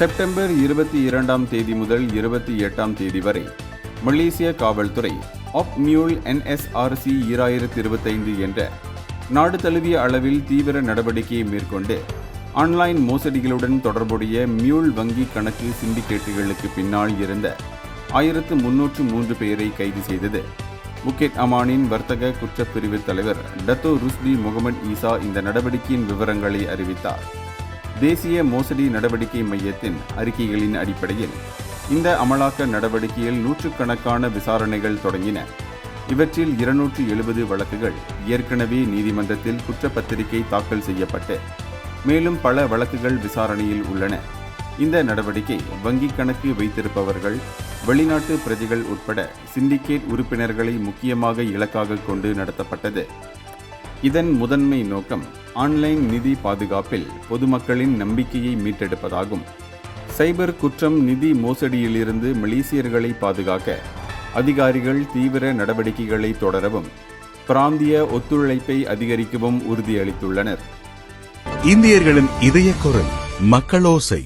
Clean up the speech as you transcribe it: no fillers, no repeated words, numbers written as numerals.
September 22ஆம் தேதி முதல் 28ஆம் தேதி வரை மலேசிய காவல்துறை ஆப் மியூல் NSRC 2025 என்ற நாடு தழுவிய அளவில் தீவிர நடவடிக்கையை மேற்கொண்டு ஆன்லைன் மோசடிகளுடன் தொடர்புடைய மியூல் வங்கி கணக்கு சிண்டிகேட்டுகளுக்கு பின்னால் இருந்த 1303 பேரை கைது செய்தது. புக்கெட் அமானின் வர்த்தக குற்றப்பிரிவு தலைவர் டத்தோ ருஸ்டி முகமது ஈசா இந்த நடவடிக்கையின் விவரங்களை அறிவித்தார். தேசிய மோசடி நடவடிக்கை மையத்தின் அறிக்கைகளின் அடிப்படையில் இந்த அமலாக்க நடவடிக்கையில் நூற்றுக்கணக்கான விசாரணைகள் தொடங்கின. இவற்றில் 270 வழக்குகள் ஏற்கனவே நீதிமன்றத்தில் குற்றப்பத்திரிகை தாக்கல் செய்யப்பட்டு மேலும் பல வழக்குகள் விசாரணையில் உள்ளன. இந்த நடவடிக்கை வங்கிக் கணக்கு வைத்திருப்பவர்கள், வெளிநாட்டு பிரஜைகள் உட்பட சிண்டிகேட் உறுப்பினர்களை முக்கியமாக இலக்காக கொண்டு நடத்தப்பட்டது. இதன் முதன்மை நோக்கம் ஆன்லைன் நிதி பாதுகாப்பில் பொதுமக்களின் நம்பிக்கையை மீட்டெடுப்பதாகும். சைபர் குற்றம், நிதி மோசடியிலிருந்து மலேசியர்களை பாதுகாக்க அதிகாரிகள் தீவிர நடவடிக்கைகளை தொடரவும் பிராந்திய ஒத்துழைப்பை அதிகரிக்கவும் உறுதியளித்துள்ளனர். இந்தியர்களின் இதய குரல் மக்களோசை.